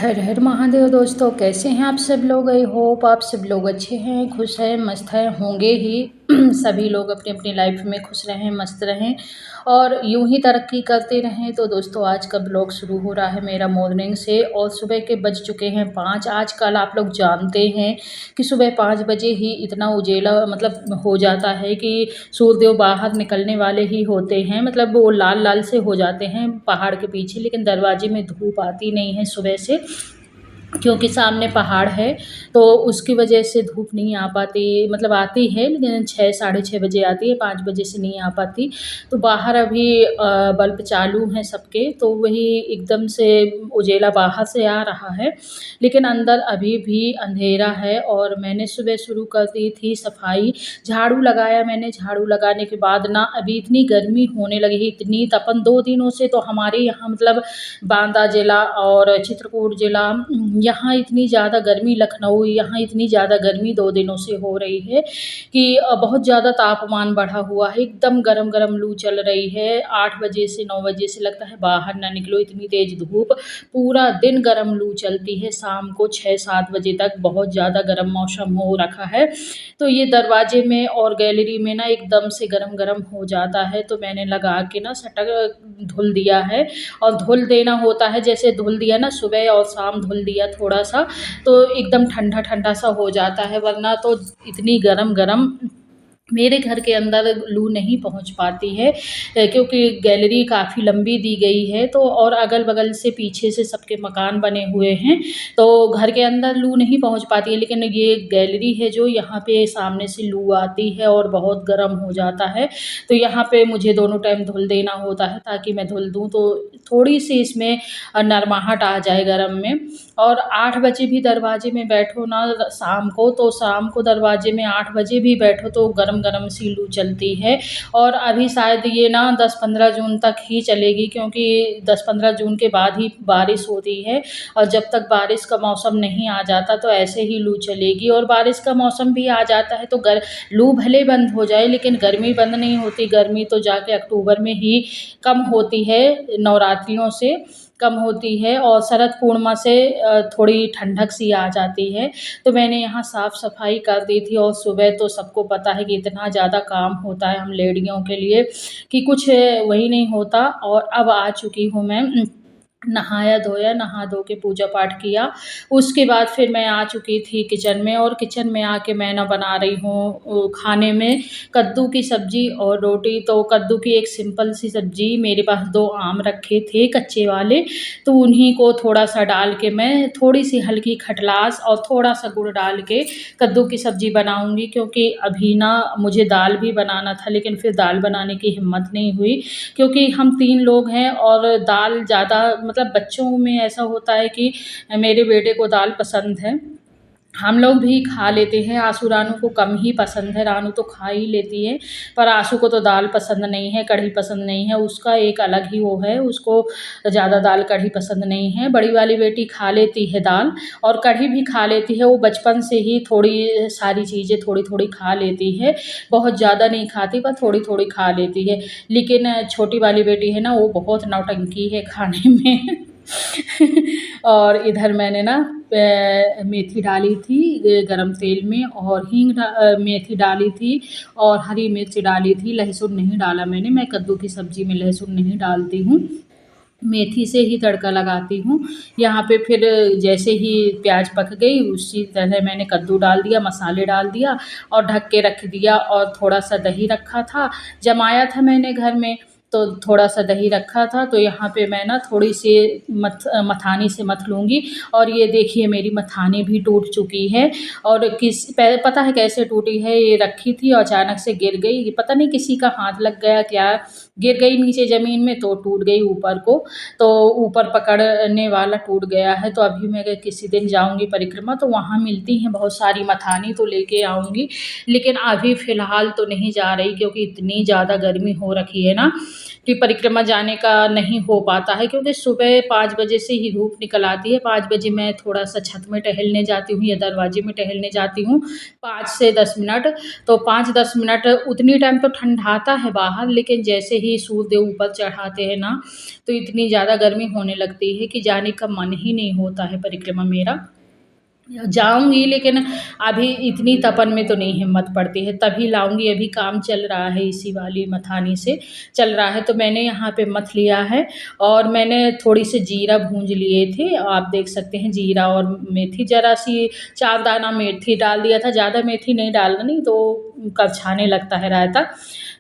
हर हर महादेव दोस्तों, कैसे हैं आप सब लोग। आई होप आप सब लोग अच्छे हैं, खुश हैं, मस्त हैं, होंगे ही। सभी लोग अपनी अपनी लाइफ में खुश रहें, मस्त रहें और यूं ही तरक्की करते रहें। तो दोस्तों, आज का ब्लॉग शुरू हो रहा है मेरा मॉर्निंग से और सुबह के बज चुके हैं 5। आजकल आप लोग जानते हैं कि सुबह 5 बजे ही इतना उजेला मतलब हो जाता है कि सूर्यदेव बाहर निकलने वाले ही होते हैं। मतलब वो लाल लाल से हो जाते हैं पहाड़ के पीछे, लेकिन दरवाजे में धूप आती नहीं है सुबह से, क्योंकि सामने पहाड़ है। तो उसकी वजह से धूप नहीं आ पाती, मतलब आती है लेकिन 6 साढ़े 6 बजे आती है, 5 बजे से नहीं आ पाती। तो बाहर अभी बल्ब चालू हैं सबके, तो वही एकदम से उजेला बाहर से आ रहा है, लेकिन अंदर अभी भी अंधेरा है। और मैंने सुबह शुरू कर दी थी सफाई, झाड़ू लगाया मैंने। झाड़ू लगाने के बाद ना अभी इतनी गर्मी होने लगी है, इतनी तपन 2 दिनों से। तो हमारे यहाँ मतलब बांदा जिला और चित्रकूट जिला, यहाँ इतनी ज़्यादा गर्मी, लखनऊ यहाँ इतनी ज़्यादा गर्मी 2 दिनों से हो रही है कि बहुत ज़्यादा तापमान बढ़ा हुआ है। एकदम गरम गरम लू चल रही है। 8 बजे से 9 बजे से लगता है बाहर ना निकलो, इतनी तेज़ धूप। पूरा दिन गरम लू चलती है, शाम को 6-7 बजे तक बहुत ज़्यादा गरम मौसम हो रखा है। तो ये दरवाजे में और गैलरी में ना एकदम से गरम गरम हो जाता है। तो मैंने लगा के ना सटक धुल दिया है। और धुल देना होता है, जैसे धुल दिया ना सुबह और शाम धुल दिया थोड़ा सा, तो एकदम ठंडा ठंडा सा हो जाता है। वरना तो इतनी गरम गरम मेरे घर के अंदर लू नहीं पहुंच पाती है, क्योंकि गैलरी काफ़ी लंबी दी गई है। तो और अगल बगल से पीछे से सबके मकान बने हुए हैं, तो घर के अंदर लू नहीं पहुंच पाती है। लेकिन ये गैलरी है जो, यहाँ पे सामने से लू आती है और बहुत गर्म हो जाता है। तो यहाँ पे मुझे दोनों टाइम धुल देना होता है, ताकि मैं धुल दूँ तो थोड़ी सी इसमें नरमाहट आ जाए गर्म में। और 8 बजे भी दरवाजे में बैठो ना शाम को, तो शाम को दरवाजे में 8 बजे भी बैठो तो गरम गरम सी लू चलती है। और अभी शायद ये ना 10-15 जून तक ही चलेगी, क्योंकि 10-15 जून के बाद ही बारिश होती है। और जब तक बारिश का मौसम नहीं आ जाता तो ऐसे ही लू चलेगी। और बारिश का मौसम भी आ जाता है तो लू भले बंद हो जाए, लेकिन गर्मी बंद नहीं होती। गर्मी तो जाके अक्टूबर में ही कम होती है, नवरात्रियों से कम होती है और शरद पूर्णिमा से थोड़ी ठंडक सी आ जाती है। तो मैंने यहाँ साफ़ सफाई कर दी थी। और सुबह तो सबको पता है कि इतना ज़्यादा काम होता है हम लेडियों के लिए कि कुछ वही नहीं होता। और अब आ चुकी हूँ मैं, नहाया धोया, नहा धो के पूजा पाठ किया। उसके बाद फिर मैं आ चुकी थी किचन में, और किचन में आके मैं ना बना रही हूँ खाने में कद्दू की सब्ज़ी और रोटी। तो कद्दू की एक सिंपल सी सब्ज़ी, मेरे पास 2 आम रखे थे कच्चे वाले, तो उन्हीं को थोड़ा सा डाल के मैं थोड़ी सी हल्की खटलास और थोड़ा सा गुड़ डाल के कद्दू की सब्ज़ी बनाऊंगी। क्योंकि अभी ना मुझे दाल भी बनाना था, लेकिन फिर दाल बनाने की हिम्मत नहीं हुई, क्योंकि हम 3 लोग हैं और दाल ज़्यादा, मतलब बच्चों में ऐसा होता है कि मेरे बेटे को दाल पसंद है, हम लोग भी खा लेते हैं। आशु रानू को कम ही पसंद है, रानू तो खा ही लेती है, पर आशु को तो दाल पसंद नहीं है, कढ़ी पसंद नहीं है। उसका एक अलग ही वो है, उसको ज़्यादा दाल कढ़ी पसंद नहीं है। बड़ी वाली बेटी खा लेती है दाल और कढ़ी भी खा लेती है। वो बचपन से ही थोड़ी सारी चीज़ें थोड़ी थोड़ी खा लेती है, बहुत ज़्यादा नहीं खाती पर थोड़ी थोड़ी खा लेती है। लेकिन छोटी वाली बेटी है ना, वो बहुत नौटंकी है खाने में। और इधर मैंने ना मेथी डाली थी गरम तेल में, और मेथी डाली थी और हरी मिर्च डाली थी। लहसुन नहीं डाला मैंने, मैं कद्दू की सब्ज़ी में लहसुन नहीं डालती हूँ, मेथी से ही तड़का लगाती हूँ। यहाँ पे फिर जैसे ही प्याज पक गई, उसी तरह मैंने कद्दू डाल दिया, मसाले डाल दिया और ढक के रख दिया। और थोड़ा सा दही रखा था, जमाया था मैंने घर में, तो थोड़ा सा दही रखा था। तो यहाँ पे मैं ना थोड़ी सी मथानी से मथ लूँगी। और ये देखिए मेरी मथानी भी टूट चुकी है। और पता है कैसे टूटी है, ये रखी थी और अचानक से गिर गई, पता नहीं किसी का हाथ लग गया क्या, गिर गई नीचे ज़मीन में तो टूट गई ऊपर को। तो ऊपर पकड़ने वाला टूट गया है। तो अभी मैं किसी दिन जाऊंगी परिक्रमा, तो वहाँ मिलती हैं बहुत सारी मथानी, तो लेके आऊंगी। लेकिन अभी फ़िलहाल तो नहीं जा रही, क्योंकि इतनी ज़्यादा गर्मी हो रखी है ना, कि परिक्रमा जाने का नहीं हो पाता है, क्योंकि सुबह 5 बजे से ही धूप निकल आती है। 5 बजे मैं थोड़ा-सा छत में टहलने जाती हूँ या दरवाजे में टहलने जाती हूँ, 5 से 10 मिनट। तो 5-10 मिनट उतनी टाइम तो ठंडाता है बाहर, लेकिन जैसे ही सूर्यदेव ऊपर चढ़ाते हैं ना, तो इतनी ज़्यादा गर्मी होने लगती है कि जाने का मन ही नहीं होता है परिक्रमा मेरा। जाऊँगी, लेकिन अभी इतनी तपन में तो नहीं हिम्मत पड़ती है, तभी लाऊँगी। अभी काम चल रहा है इसी वाली मथानी से चल रहा है, तो मैंने यहाँ पे मथ लिया है और मैंने थोड़ी-सी जीरा भूँज लिए थे। आप देख सकते हैं, जीरा और मेथी, ज़रा-सी 4 दाना मेथी डाल दिया था, ज़्यादा मेथी नहीं डालना, नहीं तो करछाने लगता है रायता।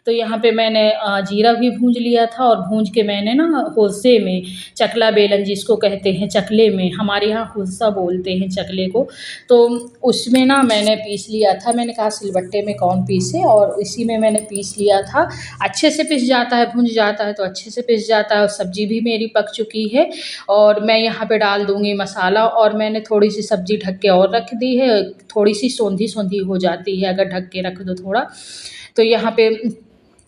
तो यहाँ पे मैंने जीरा भी भूँज लिया था और भूँज के मैंने ना होसे में, चकला बेलन जिसको कहते हैं, चकले में, हमारे यहाँ हुलसा बोलते हैं चकले को, तो उसमें ना मैंने पीस लिया था। मैंने कहा सिलबट्टे में कौन पीसे, और इसी में मैंने पीस लिया था। अच्छे से पिस जाता है, भुन जाता है तो अच्छे से पिस जाता है, और सब्ज़ी भी मेरी पक चुकी है। और मैं यहाँ पे डाल दूँगी मसाला, और मैंने थोड़ी-सी सब्ज़ी ढक के और रख दी है, थोड़ी-सी सोंधी-सोंधी हो जाती है अगर ढक के रख दो थोड़ा। तो यहाँ पे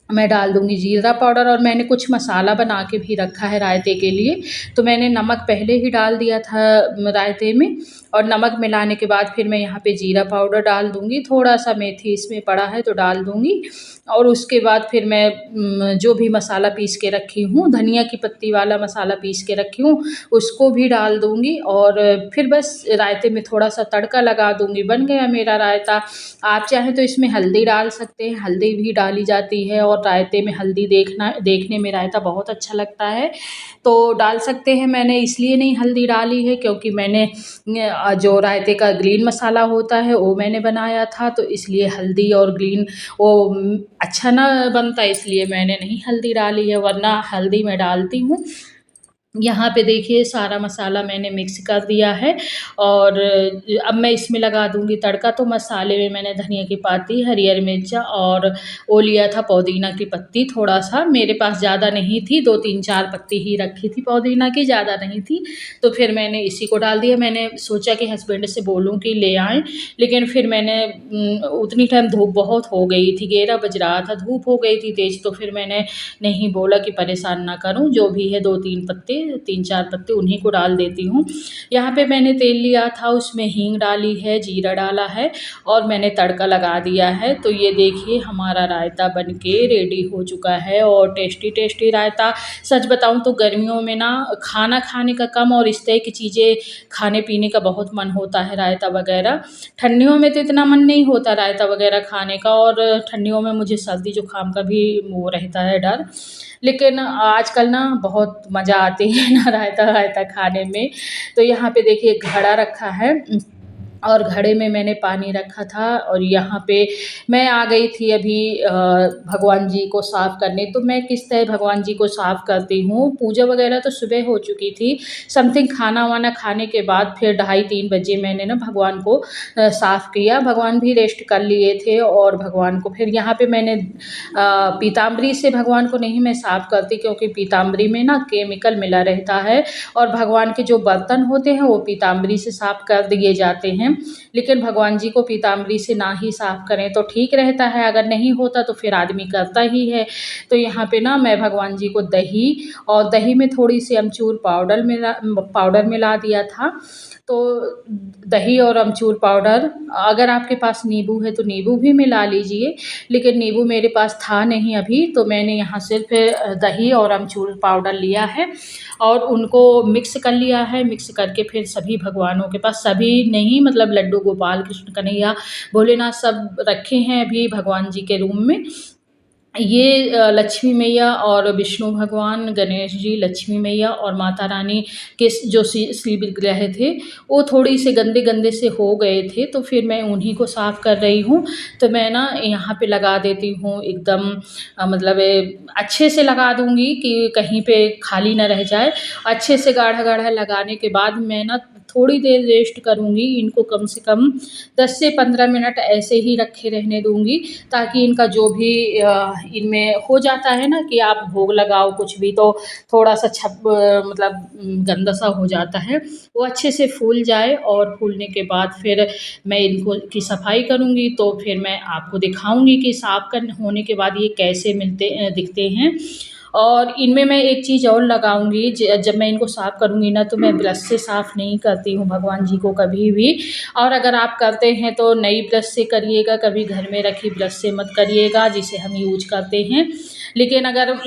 मैं डाल दूँगी जीरा पाउडर, और मैंने कुछ मसाला बना के भी रखा है रायते के लिए। तो मैंने नमक पहले ही डाल दिया था रायते में, और नमक मिलाने के बाद फिर मैं यहाँ पे जीरा पाउडर डाल दूँगी, थोड़ा-सा मेथी इसमें पड़ा है तो डाल दूँगी, और उसके बाद फिर मैं जो भी मसाला पीस के रखी हूँ, धनिया की पत्ती वाला मसाला पीस के रखी हूँ, उसको भी डाल दूँगी, और फिर बस रायते में थोड़ा-सा तड़का लगा दूँगी, बन गया मेरा रायता। आप चाहें तो इसमें हल्दी डाल सकते हैं, हल्दी भी डाली जाती है, और रायते में हल्दी देखने में रायता बहुत अच्छा लगता है, तो डाल सकते हैं। मैंने इसलिए नहीं हल्दी डाली है क्योंकि मैंने जो रायते का ग्रीन मसाला होता है वो मैंने बनाया था, तो इसलिए हल्दी और ग्रीन वो अच्छा ना बनता, इसलिए मैंने नहीं हल्दी डाली है, वरना हल्दी मैं डालती हूँ। यहाँ पे देखिए सारा मसाला मैंने मिक्स कर दिया है, और अब मैं इसमें लगा दूँगी तड़का। तो मसाले में मैंने धनिया की पत्ती, हरी मिर्च, और वो लिया था पुदीना की पत्ती थोड़ा-सा, मेरे पास ज़्यादा नहीं थी, 2-3-4 पत्ती ही रखी थी पुदीना की, ज़्यादा नहीं थी। तो फिर मैंने इसी को डाल दिया। मैंने सोचा कि हस्बैंड से बोलूँ कि ले आएँ, लेकिन फिर मैंने उतनी टाइम धूप बहुत हो गई थी, 11 बज रहा था, धूप हो गई थी तेज़, तो फिर मैंने नहीं बोला कि परेशान ना करूँ, जो भी है 2-3 पत्ते, 3-4 पत्ते उन्हीं को डाल देती हूँ। यहाँ पे मैंने तेल लिया था, उसमें हींग डाली है, जीरा डाला है, और मैंने तड़का लगा दिया है। तो ये देखिए हमारा रायता बन के रेडी हो चुका है, और टेस्टी-टेस्टी रायता। सच बताऊँ तो गर्मियों में ना खाना खाने का कम और इस तरह की चीज़ें खाने-पीने का बहुत मन होता है, रायता वगैरह। ठंडियों में तो इतना मन नहीं होता रायता वगैरह खाने का, और ठंडियों में मुझे सर्दी जुकाम का भी वो रहता है डर। लेकिन आजकल ना बहुत मज़ा आती है ना रायता-वायता खाने में। तो यहाँ पे देखिए घड़ा रखा है, और घड़े में मैंने पानी रखा था, और यहाँ पे मैं आ गई थी अभी भगवान जी को साफ़ करने। तो मैं किस तरह भगवान जी को साफ़ करती हूँ, पूजा वगैरह तो सुबह हो चुकी थी, समथिंग खाना-वाना खाने के बाद फिर ढाई 3 बजे मैंने ना भगवान को साफ़ किया। भगवान भी रेस्ट कर लिए थे, और भगवान को फिर यहाँ पे मैंने पीताम्बरी से भगवान को नहीं मैं साफ़ करती, क्योंकि पीताम्बरी में ना केमिकल मिला रहता है, और भगवान के जो बर्तन होते हैं वो पीताम्बरी से साफ़ कर दिए जाते हैं। लेकिन भगवान जी को पीताम्बरी से ना ही साफ़ करें तो ठीक रहता है, अगर नहीं होता तो फिर आदमी करता ही है। तो यहाँ पे ना मैं भगवान जी को दही, और दही में थोड़ी-सी अमचूर पाउडर मिला दिया था। तो दही और अमचूर पाउडर, अगर आपके पास नींबू है तो नींबू भी मिला लीजिए, लेकिन नींबू मेरे पास था नहीं अभी, तो मैंने यहाँ सिर्फ़ दही और अमचूर पाउडर लिया है, और उनको मिक्स कर लिया है। मिक्स करके फिर सभी भगवानों के पास, सभी नहीं मतलब लड्डू गोपाल, कृष्ण कन्हैया, भोलेनाथ सब रखे हैं अभी भगवान जी के रूम में। ये लक्ष्मी मैया और विष्णु भगवान, गणेश जी, लक्ष्मी मैया और माता रानी के जो श्री विग्रह थे, वो थोड़ी से गंदे-गंदे से हो गए थे, तो फिर मैं उन्हीं को साफ़ कर रही हूँ। तो मैं ना यहाँ पे लगा देती हूँ एकदम, मतलब अच्छे से लगा दूँगी कि कहीं पे खाली ना रह जाए। अच्छे से गाढ़ा-गाढ़ा लगाने के बाद मैं ना थोड़ी देर रेस्ट करूँगी, इनको कम से कम 10 से 15 मिनट ऐसे ही रखे रहने दूँगी, ताकि इनका जो भी इनमें हो जाता है ना कि आप भोग लगाओ कुछ भी, तो थोड़ा-सा मतलब गंदा सा हो जाता है, वो अच्छे से फूल जाए, और फूलने के बाद फिर मैं इनको की सफाई करूँगी। तो फिर मैं आपको दिखाऊँगी कि साफ़ होने के बाद ये कैसे दिखते हैं। और इनमें मैं एक चीज़ और लगाऊंगी, जब मैं इनको साफ़ करूंगी ना तो मैं ब्रश से साफ़ नहीं करती हूँ भगवान जी को कभी भी। और अगर आप करते हैं तो नई ब्रश से करिएगा, कभी घर में रखी ब्रश से मत करिएगा जिसे हम यूज करते हैं। लेकिन अगर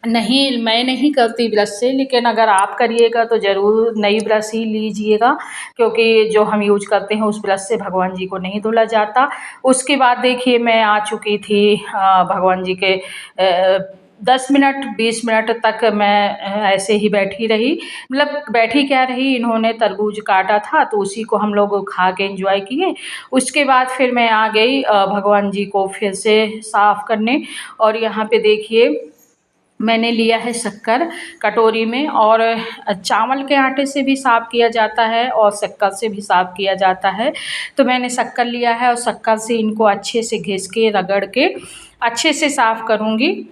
नहीं, मैं नहीं करती ब्रश से, लेकिन अगर आप करिएगा तो ज़रूर नई ब्रश ही लीजिएगा, क्योंकि जो हम यूज करते हैं उस ब्रश से भगवान जी को नहीं धुला जाता। उसके बाद देखिए मैं आ चुकी थी भगवान जी के 10 मिनट 20 मिनट तक मैं ऐसे ही बैठी रही, मतलब बैठी क्या रही, इन्होंने तरबूज काटा था तो उसी को हम लोग खा के एंजॉय किए। उसके बाद फिर मैं आ गई भगवान जी को फिर से साफ़ करने। और यहाँ पे देखिए मैंने लिया है शक्कर कटोरी में, और चावल के आटे से भी साफ़ किया जाता है और शक्कर से भी साफ़ किया जाता है। तो मैंने शक्कर लिया है और शक्कर से इनको अच्छे से घिस के रगड़ के अच्छे से साफ़ करूँगी।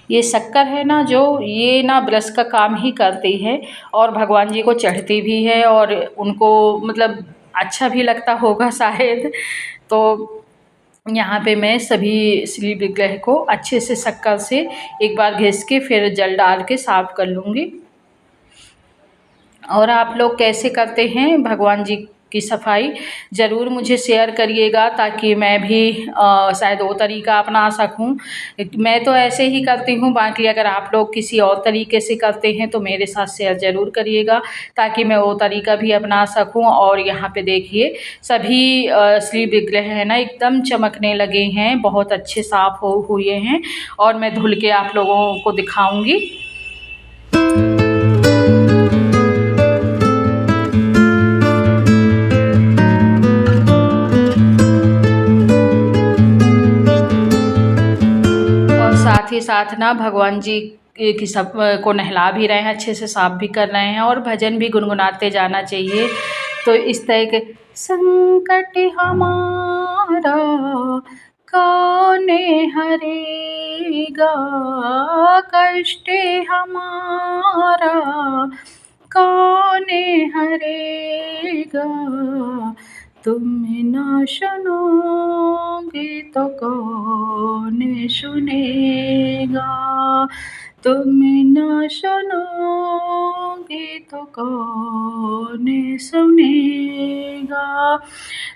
ये शक्कर है ना, जो ये ना ब्रश का काम ही करती है और भगवान जी को चढ़ती भी है, और उनको मतलब अच्छा भी लगता होगा शायद। तो यहाँ पे मैं सभी श्री विग्रह को अच्छे से शक्कर से एक बार घिस के फिर जल डाल के साफ़ कर लूँगी। और आप लोग कैसे करते हैं भगवान जी की सफाई, ज़रूर मुझे शेयर करिएगा, ताकि मैं भी शायद वो तरीका अपना सकूं। मैं तो ऐसे ही करती हूँ, बाकी अगर आप लोग किसी और तरीके से करते हैं तो मेरे साथ शेयर ज़रूर करिएगा, ताकि मैं वो तरीका भी अपना सकूं। और यहाँ पे देखिए सभी श्री विग्रह है ना एकदम चमकने लगे हैं, बहुत अच्छे साफ़ हुए हैं, और मैं धुल के आप लोगों को दिखाऊंगी। साथ ही साथ ना भगवान जी की सब को नहला भी रहे हैं, अच्छे से साफ भी कर रहे हैं, और भजन भी गुनगुनाते जाना चाहिए। तो इस तरह के संकट हमारा कौन हरेगा, कष्ट हमारा कौन हरेगा, तुम ना सुनोगे तो कौन सुनेगा, तुम ना सुनोगे तो कौन सुनेगा।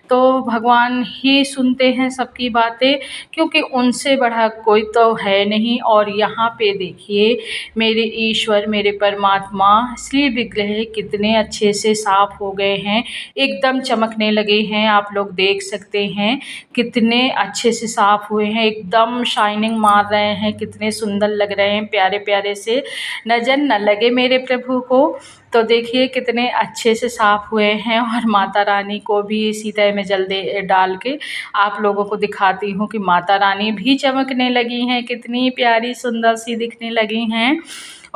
तो भगवान ही सुनते हैं सबकी बातें, क्योंकि उनसे बढ़ा कोई तो है नहीं। और यहाँ पे देखिए मेरे ईश्वर, मेरे परमात्मा श्री विग्रह कितने अच्छे से साफ़ हो गए हैं, एकदम चमकने लगे हैं। आप लोग देख सकते हैं कितने अच्छे से साफ़ हुए हैं, एकदम शाइनिंग मार रहे हैं, कितने सुंदर लग रहे हैं, प्यारे प्यारे से। नज़र न लगे मेरे प्रभु को। तो देखिए कितने अच्छे से साफ़ हुए हैं। और माता रानी को भी इसी तरह में जल दे डाल के आप लोगों को दिखाती हूँ कि माता रानी भी चमकने लगी हैं, कितनी प्यारी सुंदर सी दिखने लगी हैं।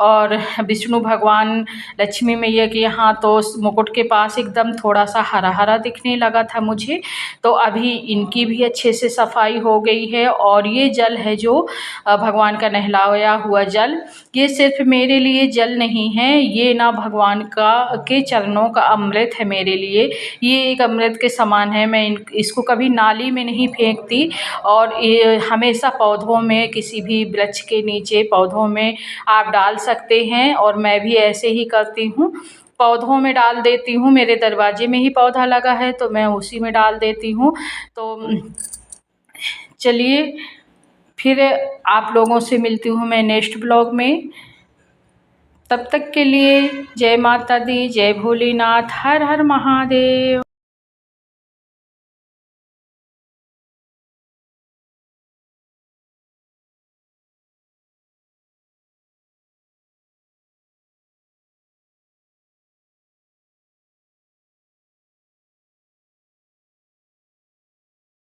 और विष्णु भगवान, लक्ष्मी मैया के यहाँ तो मुकुट के पास एकदम थोड़ा सा हरा हरा दिखने लगा था मुझे, तो अभी इनकी भी अच्छे से सफाई हो गई है। और ये जल है जो भगवान का नहलाया हुआ जल, ये सिर्फ मेरे लिए जल नहीं है, ये ना भगवान का के चरणों का अमृत है मेरे लिए। ये एक अमृत के समान है। मैं इसको कभी नाली में नहीं फेंकती, और ये हमेशा पौधों में, किसी भी वृक्ष के नीचे पौधों में आप डाल सकते हैं। और मैं भी ऐसे ही करती हूँ, पौधों में डाल देती हूँ। मेरे दरवाजे में ही पौधा लगा है तो मैं उसी में डाल देती हूँ। तो चलिए फिर आप लोगों से मिलती हूँ मैं नेक्स्ट ब्लॉग में। तब तक के लिए जय माता दी, जय भोलेनाथ, हर हर महादेव।